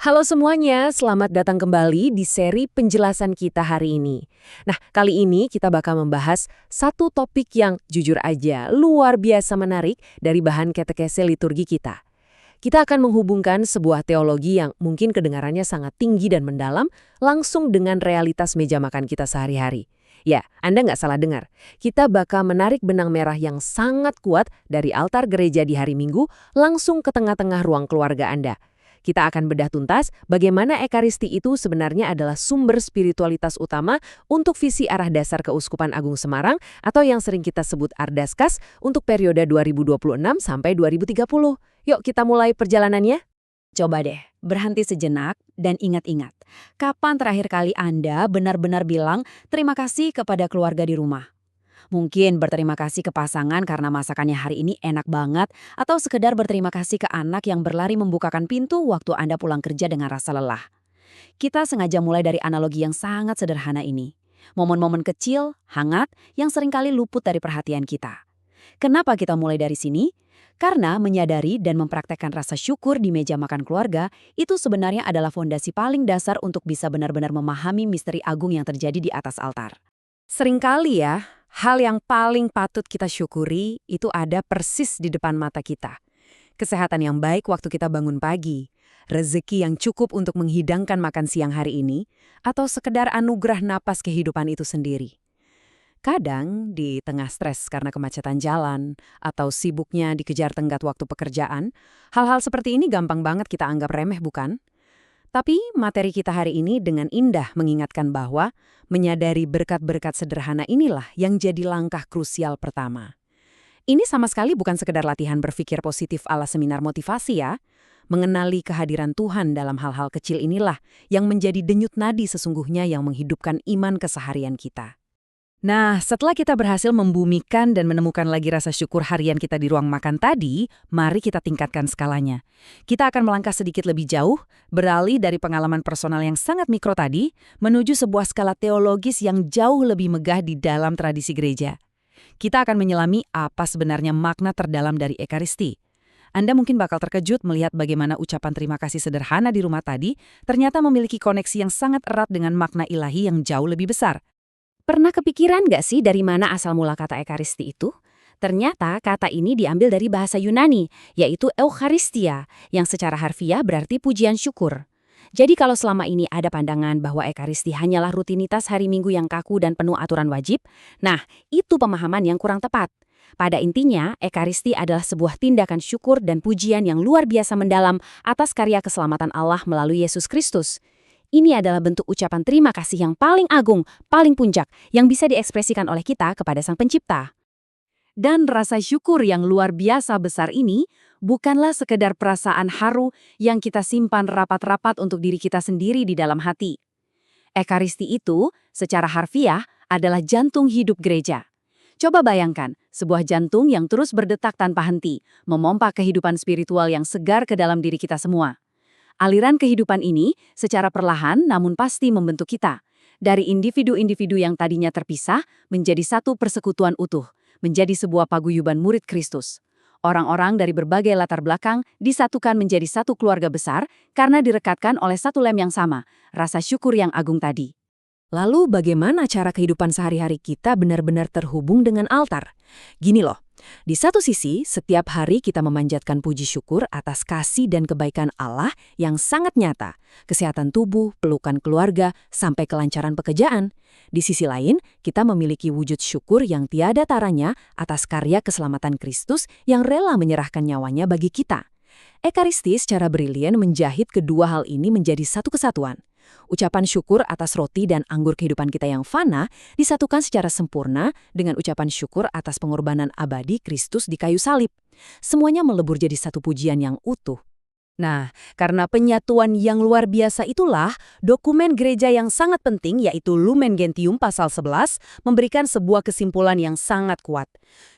Halo semuanya, selamat datang kembali di seri penjelasan kita hari ini. Nah, kali ini kita bakal membahas satu topik yang jujur aja luar biasa menarik dari bahan katekese liturgi kita. Kita akan menghubungkan sebuah teologi yang mungkin kedengarannya sangat tinggi dan mendalam langsung dengan realitas meja makan kita sehari-hari. Ya, Anda nggak salah dengar. Kita bakal menarik benang merah yang sangat kuat dari altar gereja di hari Minggu langsung ke tengah-tengah ruang keluarga Anda. Kita akan bedah tuntas bagaimana Ekaristi itu sebenarnya adalah sumber spiritualitas utama untuk visi arah dasar Keuskupan Agung Semarang atau yang sering kita sebut Ardaskas untuk periode 2026 sampai 2030. Yuk kita mulai perjalanannya. Coba deh, berhenti sejenak dan ingat-ingat. Kapan terakhir kali Anda benar-benar bilang terima kasih kepada keluarga di rumah? Mungkin berterima kasih ke pasangan karena masakannya hari ini enak banget, atau sekedar berterima kasih ke anak yang berlari membukakan pintu waktu Anda pulang kerja dengan rasa lelah. Kita sengaja mulai dari analogi yang sangat sederhana ini. Momen-momen kecil, hangat, yang seringkali luput dari perhatian kita. Kenapa kita mulai dari sini? Karena menyadari dan mempraktekkan rasa syukur di meja makan keluarga itu sebenarnya adalah fondasi paling dasar untuk bisa benar-benar memahami misteri agung yang terjadi di atas altar. Seringkali ya, hal yang paling patut kita syukuri itu ada persis di depan mata kita. Kesehatan yang baik waktu kita bangun pagi, rezeki yang cukup untuk menghidangkan makan siang hari ini, atau sekedar anugerah napas kehidupan itu sendiri. Kadang di tengah stres karena kemacetan jalan atau sibuknya dikejar tenggat waktu pekerjaan, hal-hal seperti ini gampang banget kita anggap remeh, bukan? Tapi materi kita hari ini dengan indah mengingatkan bahwa menyadari berkat-berkat sederhana inilah yang jadi langkah krusial pertama. Ini sama sekali bukan sekedar latihan berpikir positif ala seminar motivasi ya. Mengenali kehadiran Tuhan dalam hal-hal kecil inilah yang menjadi denyut nadi sesungguhnya yang menghidupkan iman keseharian kita. Nah, setelah kita berhasil membumikan dan menemukan lagi rasa syukur harian kita di ruang makan tadi, mari kita tingkatkan skalanya. Kita akan melangkah sedikit lebih jauh, beralih dari pengalaman personal yang sangat mikro tadi, menuju sebuah skala teologis yang jauh lebih megah di dalam tradisi gereja. Kita akan menyelami apa sebenarnya makna terdalam dari Ekaristi. Anda mungkin bakal terkejut melihat bagaimana ucapan terima kasih sederhana di rumah tadi ternyata memiliki koneksi yang sangat erat dengan makna ilahi yang jauh lebih besar. Pernah kepikiran nggak sih dari mana asal mula kata Ekaristi itu? Ternyata kata ini diambil dari bahasa Yunani, yaitu Eucharistia, yang secara harfiah berarti pujian syukur. Jadi kalau selama ini ada pandangan bahwa Ekaristi hanyalah rutinitas hari Minggu yang kaku dan penuh aturan wajib, nah itu pemahaman yang kurang tepat. Pada intinya, Ekaristi adalah sebuah tindakan syukur dan pujian yang luar biasa mendalam atas karya keselamatan Allah melalui Yesus Kristus. Ini adalah bentuk ucapan terima kasih yang paling agung, paling puncak, yang bisa diekspresikan oleh kita kepada Sang Pencipta. Dan rasa syukur yang luar biasa besar ini bukanlah sekedar perasaan haru yang kita simpan rapat-rapat untuk diri kita sendiri di dalam hati. Ekaristi itu, secara harfiah, adalah jantung hidup gereja. Coba bayangkan, sebuah jantung yang terus berdetak tanpa henti, memompa kehidupan spiritual yang segar ke dalam diri kita semua. Aliran kehidupan ini secara perlahan namun pasti membentuk kita. Dari individu-individu yang tadinya terpisah menjadi satu persekutuan utuh, menjadi sebuah paguyuban murid Kristus. Orang-orang dari berbagai latar belakang disatukan menjadi satu keluarga besar karena direkatkan oleh satu lem yang sama, rasa syukur yang agung tadi. Lalu bagaimana cara kehidupan sehari-hari kita benar-benar terhubung dengan altar? Gini loh, di satu sisi setiap hari kita memanjatkan puji syukur atas kasih dan kebaikan Allah yang sangat nyata, kesehatan tubuh, pelukan keluarga, sampai kelancaran pekerjaan. Di sisi lain, kita memiliki wujud syukur yang tiada taranya atas karya keselamatan Kristus yang rela menyerahkan nyawanya bagi kita. Ekaristi secara brilian menjahit kedua hal ini menjadi satu kesatuan. Ucapan syukur atas roti dan anggur kehidupan kita yang fana disatukan secara sempurna dengan ucapan syukur atas pengorbanan abadi Kristus di kayu salib. Semuanya melebur jadi satu pujian yang utuh. Nah, karena penyatuan yang luar biasa itulah, dokumen gereja yang sangat penting yaitu Lumen Gentium pasal 11 memberikan sebuah kesimpulan yang sangat kuat.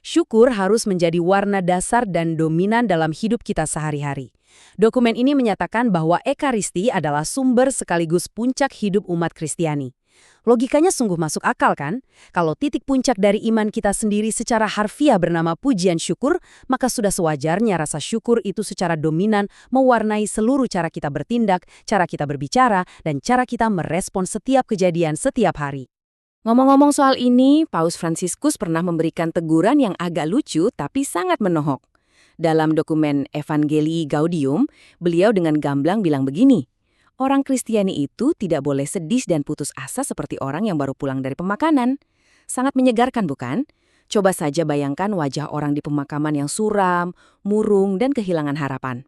Syukur harus menjadi warna dasar dan dominan dalam hidup kita sehari-hari. Dokumen ini menyatakan bahwa Ekaristi adalah sumber sekaligus puncak hidup umat Kristiani. Logikanya sungguh masuk akal kan? Kalau titik puncak dari iman kita sendiri secara harfiah bernama pujian syukur, maka sudah sewajarnya rasa syukur itu secara dominan mewarnai seluruh cara kita bertindak, cara kita berbicara, dan cara kita merespon setiap kejadian setiap hari. Ngomong-ngomong soal ini, Paus Fransiskus pernah memberikan teguran yang agak lucu tapi sangat menohok. Dalam dokumen Evangelii Gaudium, beliau dengan gamblang bilang begini, orang Kristiani itu tidak boleh sedih dan putus asa seperti orang yang baru pulang dari pemakaman. Sangat menyegarkan, bukan? Coba saja bayangkan wajah orang di pemakaman yang suram, murung, dan kehilangan harapan.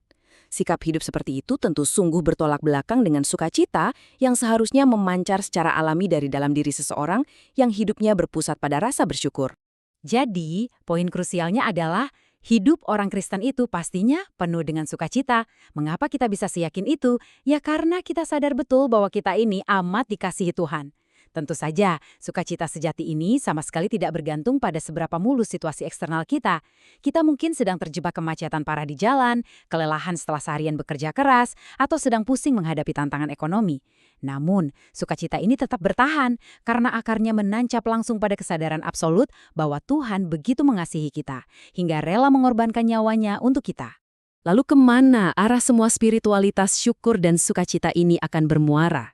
Sikap hidup seperti itu tentu sungguh bertolak belakang dengan sukacita yang seharusnya memancar secara alami dari dalam diri seseorang yang hidupnya berpusat pada rasa bersyukur. Jadi, poin krusialnya adalah hidup orang Kristen itu pastinya penuh dengan sukacita. Mengapa kita bisa seyakin itu? Ya karena kita sadar betul bahwa kita ini amat dikasihi Tuhan. Tentu saja, sukacita sejati ini sama sekali tidak bergantung pada seberapa mulus situasi eksternal kita. Kita mungkin sedang terjebak kemacetan parah di jalan, kelelahan setelah seharian bekerja keras, atau sedang pusing menghadapi tantangan ekonomi. Namun, sukacita ini tetap bertahan karena akarnya menancap langsung pada kesadaran absolut bahwa Tuhan begitu mengasihi kita, hingga rela mengorbankan nyawanya untuk kita. Lalu kemana arah semua spiritualitas syukur dan sukacita ini akan bermuara?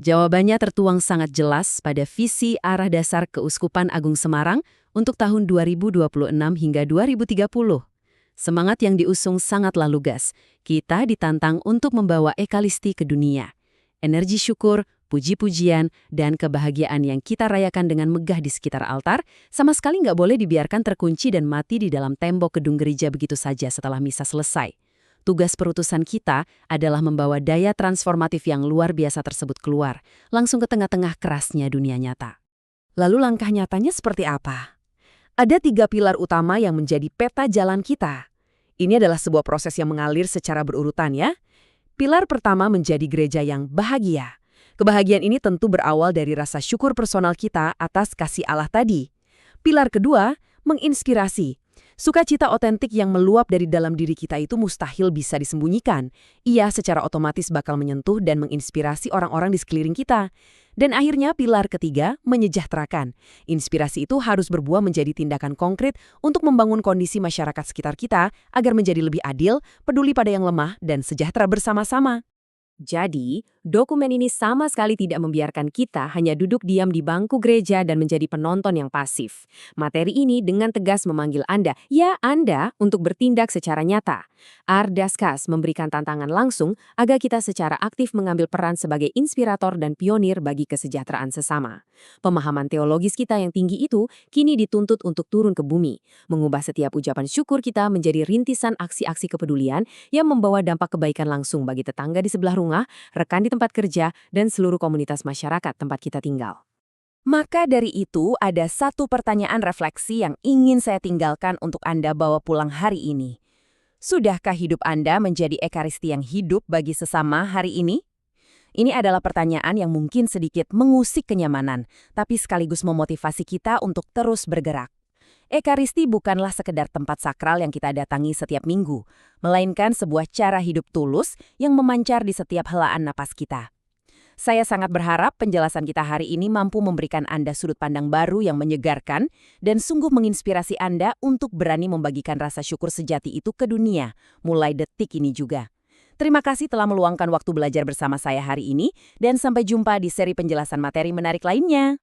Jawabannya tertuang sangat jelas pada visi arah dasar Keuskupan Agung Semarang untuk tahun 2026 hingga 2030. Semangat yang diusung sangatlah lugas. Kita ditantang untuk membawa ekaristi ke dunia. Energi syukur, puji-pujian, dan kebahagiaan yang kita rayakan dengan megah di sekitar altar sama sekali nggak boleh dibiarkan terkunci dan mati di dalam tembok gedung gereja begitu saja setelah misa selesai. Tugas perutusan kita adalah membawa daya transformatif yang luar biasa tersebut keluar, langsung ke tengah-tengah kerasnya dunia nyata. Lalu langkah nyatanya seperti apa? Ada 3 pilar utama yang menjadi peta jalan kita. Ini adalah sebuah proses yang mengalir secara berurutan ya. Pilar pertama menjadi gereja yang bahagia. Kebahagiaan ini tentu berawal dari rasa syukur personal kita atas kasih Allah tadi. Pilar kedua, menginspirasi. Sukacita otentik yang meluap dari dalam diri kita itu mustahil bisa disembunyikan. Ia secara otomatis bakal menyentuh dan menginspirasi orang-orang di sekeliling kita. Dan akhirnya pilar ketiga, menyejahterakan. Inspirasi itu harus berbuah menjadi tindakan konkret untuk membangun kondisi masyarakat sekitar kita agar menjadi lebih adil, peduli pada yang lemah, dan sejahtera bersama-sama. Jadi, dokumen ini sama sekali tidak membiarkan kita hanya duduk diam di bangku gereja dan menjadi penonton yang pasif. Materi ini dengan tegas memanggil Anda, ya Anda, untuk bertindak secara nyata. Ardaskas memberikan tantangan langsung agar kita secara aktif mengambil peran sebagai inspirator dan pionir bagi kesejahteraan sesama. Pemahaman teologis kita yang tinggi itu kini dituntut untuk turun ke bumi, mengubah setiap ucapan syukur kita menjadi rintisan aksi-aksi kepedulian yang membawa dampak kebaikan langsung bagi tetangga di sebelah rumah, rekan di tempat kerja, dan seluruh komunitas masyarakat tempat kita tinggal. Maka dari itu, ada satu pertanyaan refleksi yang ingin saya tinggalkan untuk Anda bawa pulang hari ini. Sudahkah hidup Anda menjadi ekaristi yang hidup bagi sesama hari ini? Ini adalah pertanyaan yang mungkin sedikit mengusik kenyamanan, tapi sekaligus memotivasi kita untuk terus bergerak. Ekaristi bukanlah sekedar tempat sakral yang kita datangi setiap minggu, melainkan sebuah cara hidup tulus yang memancar di setiap helaan napas kita. Saya sangat berharap penjelasan kita hari ini mampu memberikan Anda sudut pandang baru yang menyegarkan dan sungguh menginspirasi Anda untuk berani membagikan rasa syukur sejati itu ke dunia, mulai detik ini juga. Terima kasih telah meluangkan waktu belajar bersama saya hari ini, dan sampai jumpa di seri penjelasan materi menarik lainnya.